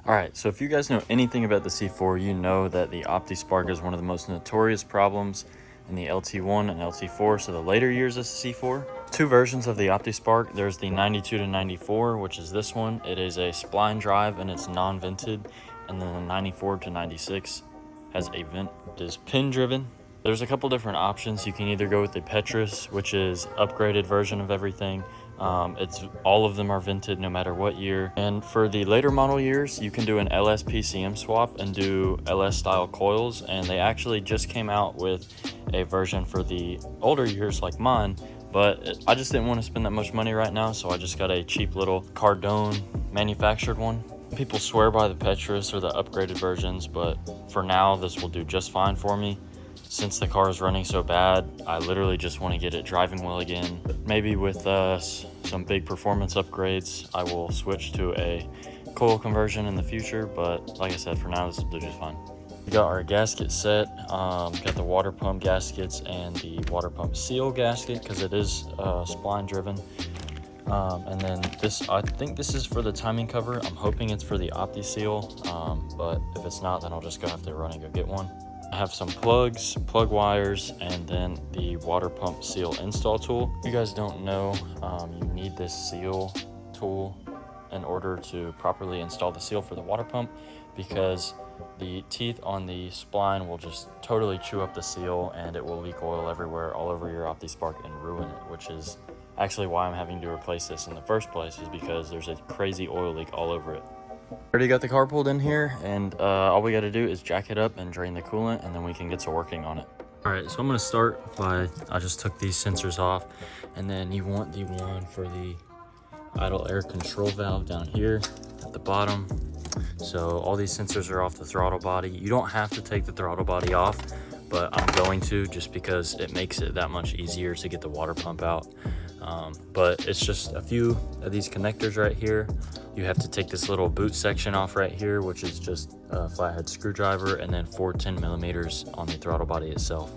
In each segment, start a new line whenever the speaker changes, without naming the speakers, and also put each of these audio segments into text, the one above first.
All right, so if you guys know anything about the C4, you know that the Optispark is one of the most notorious problems in the LT1 and LT4, so the later years of the C4. Two versions of the Optispark. There's the 92 to 94, which is this one. It is a spline drive and it's non-vented, and then the 94 to 96 has a vent. It is pin driven. There's a couple different options. You can either go with the Petrus, which is upgraded version of everything. It's all of them are vented no matter what year. And for the later model years, you can do an LS PCM swap and do LS style coils. And they actually just came out with a version for the older years like mine, but I just didn't want to spend that much money right now. So I just got a cheap little Cardone manufactured one. People swear by the Petrus or the upgraded versions, but for now, this will do just fine for me. Since the car is running so bad, I literally just want to get it driving well again. Maybe with some big performance upgrades, I will switch to a coil conversion in the future, but like I said, for now, this will do just fine. We got our gasket set, got the water pump gaskets and the water pump seal gasket because it is spline driven. And then this, I think this is for the timing cover. I'm hoping it's for the Opti seal, but if it's not, then I'll just have to run and go get one. I have some plugs, plug wires, and then the water pump seal install tool. If you guys don't know, you need this seal tool in order to properly install the seal for the water pump, because the teeth on the spline will just totally chew up the seal and it will leak oil everywhere, all over your Optispark, and ruin it, which is actually why I'm having to replace this in the first place, is because there's a crazy oil leak all over it. Already got the car pulled in here, and all we got to do is jack it up and drain the coolant, and then we can get to working on it. All right, so I'm going to start by, I just took these sensors off, and then you want the one for the idle air control valve down here at the bottom. So all these sensors are off the throttle body. You don't have to take the throttle body off, but I'm going to, just because it makes it that much easier to get the water pump out. But it's just a few of these connectors right here. You have to take this little boot section off right here, which is just a flathead screwdriver, and then 4 10mm on the throttle body itself.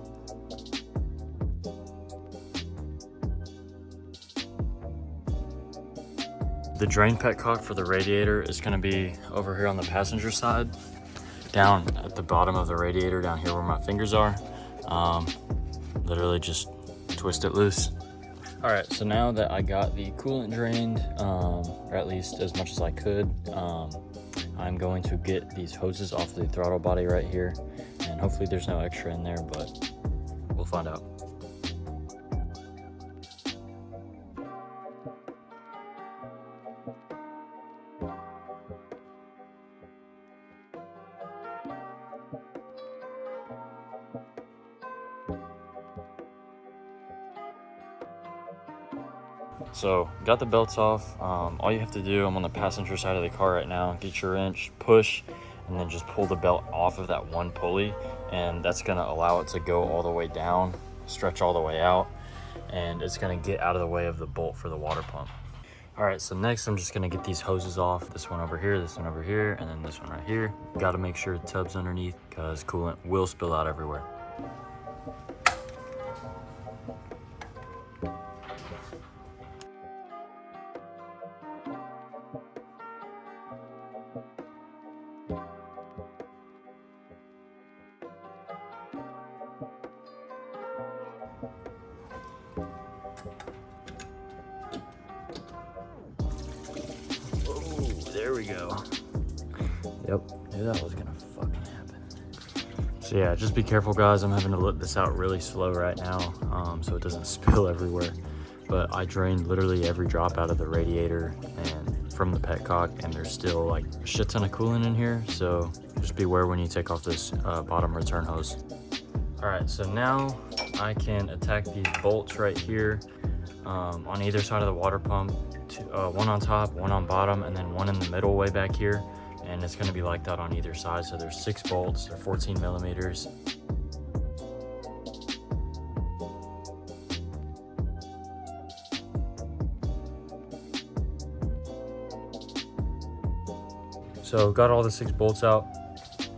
The drain petcock for the radiator is going to be over here on the passenger side, down at the bottom of the radiator, down here where my fingers are. Literally just twist it loose. All right, so now that I got the coolant drained, or at least as much as I could, I'm going to get these hoses off the throttle body right here, and hopefully there's no extra in there, but we'll find out. So got the belts off. All you have to do, I'm on the passenger side of the car right now, get your wrench, push, and then just pull the belt off of that one pulley, and that's going to allow it to go all the way down, stretch all the way out, and it's going to get out of the way of the bolt for the water pump. All right, so next I'm just going to get these hoses off. This one over here, this one over here, and then this one right here. Got to make sure the tub's underneath, because coolant will spill out everywhere. There we go. Yep, knew that was gonna fucking happen. So yeah, just be careful guys. I'm having to let this out really slow right now, so it doesn't spill everywhere. But I drained literally every drop out of the radiator and from the petcock, and there's still like a shit ton of coolant in here. So just beware when you take off this bottom return hose. All right, so now I can attack these bolts right here on either side of the water pump. One on top, one on bottom, and then one in the middle way back here, and it's going to be like that on either side. So there's 6 bolts, they're 14mm. So got all the 6 bolts out.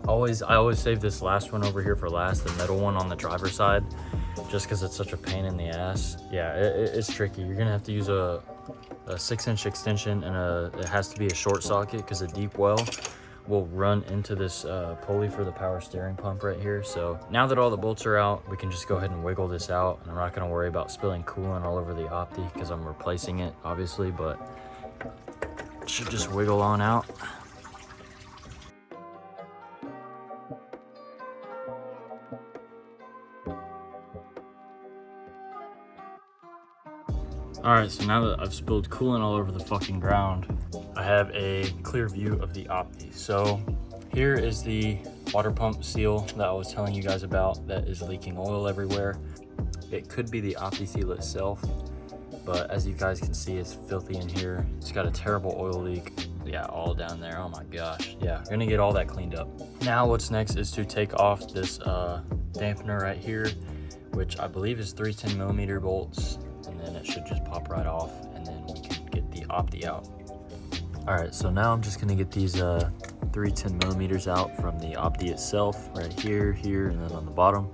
I always save this last one over here for last, the middle one on the driver's side, just because it's such a pain in the ass. Yeah, it's tricky. You're gonna have to use a 6-inch extension, and it has to be a short socket, because a deep well will run into this pulley for the power steering pump right here. So now that all the bolts are out, we can just go ahead and wiggle this out. And I'm not gonna worry about spilling coolant all over the Opti because I'm replacing it, obviously, but it should just wiggle on out. All right, so now that I've spilled coolant all over the fucking ground, I have a clear view of the Opti. So here is the water pump seal that I was telling you guys about that is leaking oil everywhere. It could be the Opti seal itself, but as you guys can see, it's filthy in here. It's got a terrible oil leak. Yeah, all down there. Oh my gosh. Yeah, we're gonna get all that cleaned up. Now what's next is to take off this dampener right here, which I believe is 3 10mm bolts. And then it should just pop right off, and then we can get the Opti out. All right, so now I'm just gonna get these 3 10mm out from the Opti itself, right here, here, and then on the bottom.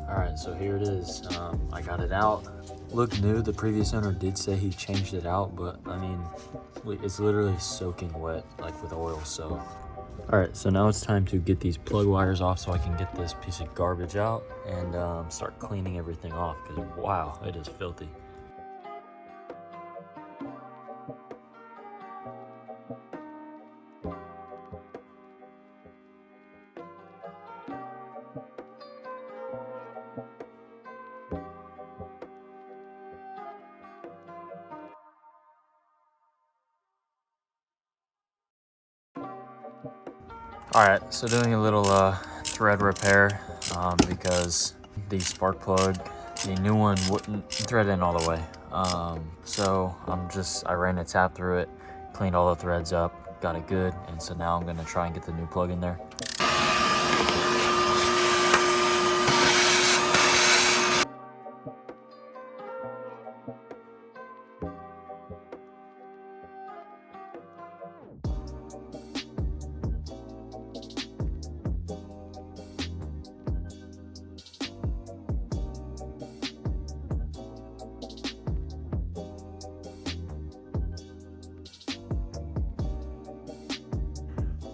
All right, so here it is. I got it out. Looked new. The previous owner did say he changed it out, but I mean, it's literally soaking wet, like with oil. So all right, so now it's time to get these plug wires off so I can get this piece of garbage out and start cleaning everything off, because wow, it is filthy. All right, so doing a little thread repair because the spark plug, the new one, wouldn't thread in all the way. So I ran a tap through it, cleaned all the threads up, got it good, and so now I'm gonna try and get the new plug in there.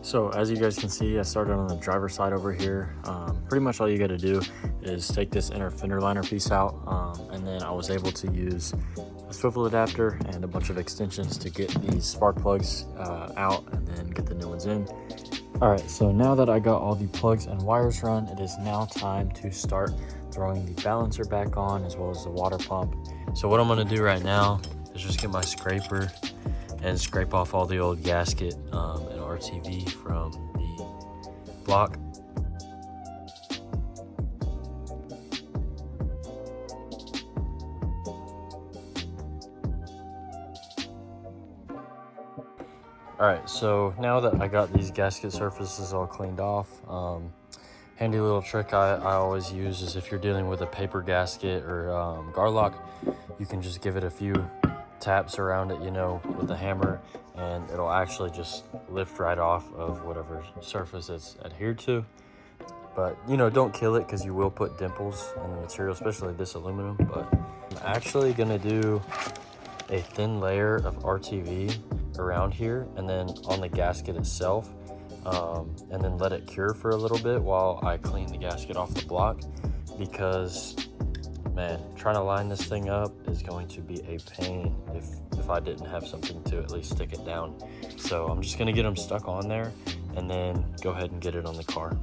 So as you guys can see, I started on the driver's side over here. Pretty much all you got to do is take this inner fender liner piece out, and then I was able to use a swivel adapter and a bunch of extensions to get these spark plugs out and then get the new ones in. All right, so now that I got all the plugs and wires run, it is now time to start throwing the balancer back on as well as the water pump. So what I'm gonna do right now is just get my scraper and scrape off all the old gasket and RTV from the block. All right, so now that I got these gasket surfaces all cleaned off, handy little trick I always use is if you're dealing with a paper gasket or guard lock, you can just give it a few taps around it, you know, with a hammer, and it'll actually just lift right off of whatever surface it's adhered to. But, you know, don't kill it because you will put dimples in the material, especially this aluminum. But I'm actually gonna do a thin layer of RTV around here and then on the gasket itself, and then let it cure for a little bit while I clean the gasket off the block, because man, trying to line this thing up is going to be a pain if I didn't have something to at least stick it down. So I'm just gonna get them stuck on there and then go ahead and get it on the car.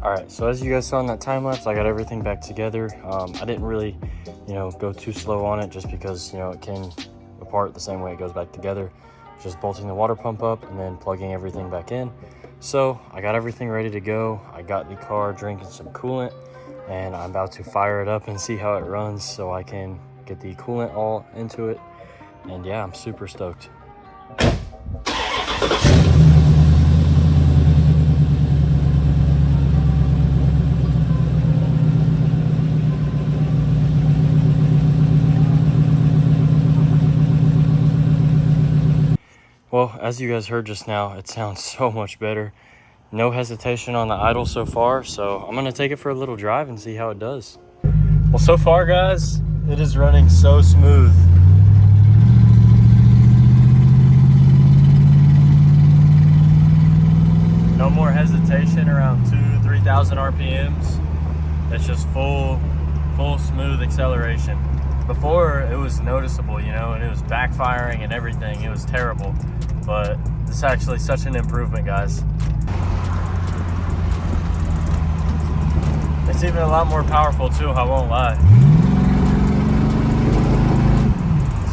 All right, so as you guys saw in that time lapse, I got everything back together. I didn't really, go too slow on it just because, it came apart the same way it goes back together. Just bolting the water pump up and then plugging everything back in. So I got everything ready to go. I got the car drinking some coolant. and I'm about to fire it up and see how it runs so I can get the coolant all into it. And yeah, I'm super stoked. Well, as you guys heard just now, it sounds so much better. No hesitation on the idle so far, so I'm gonna take it for a little drive and see how it does. Well, so far, guys, it is running so smooth. No more hesitation around 2,000–3,000 RPMs. It's just full smooth acceleration. Before, it was noticeable, you know, and it was backfiring and everything. It was terrible, but it's actually such an improvement, guys. It's even a lot more powerful too, I won't lie.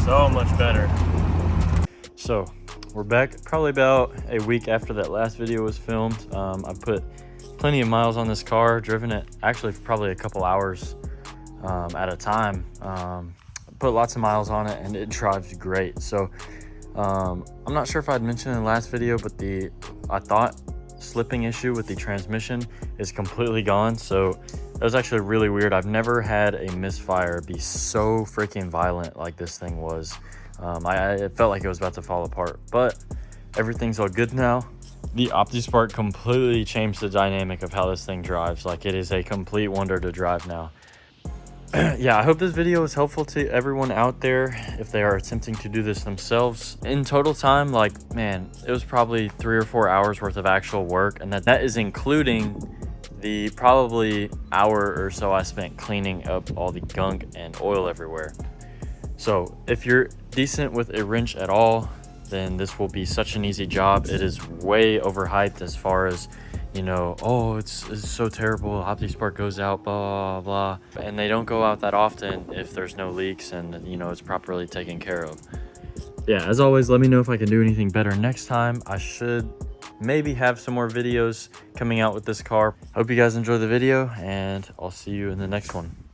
So much better. So we're back probably about a week after that last video was filmed. I put plenty of miles on this car, driven it actually for probably a couple hours at a time. Put lots of miles on it and it drives great. So I'm not sure if I'd mentioned in the last video, but I thought slipping issue with the transmission is completely gone. So that was actually really weird. I've never had a misfire be so freaking violent like this thing was. It felt like it was about to fall apart, but everything's all good now. The Optispark completely changed the dynamic of how this thing drives. Like, it is a complete wonder to drive now. Yeah, I hope this video was helpful to everyone out there if they are attempting to do this themselves. In total time, like, man, it was probably 3 or 4 hours worth of actual work, and that is including the probably hour or so I spent cleaning up all the gunk and oil everywhere. So if you're decent with a wrench at all, then this will be such an easy job. It is way overhyped as far as, you know, oh, it's so terrible, Optispark goes out, blah, blah, blah. And they don't go out that often if there's no leaks and, you know, it's properly taken care of. Yeah, as always, let me know if I can do anything better next time. I should maybe have some more videos coming out with this car. Hope you guys enjoy the video, and I'll see you in the next one.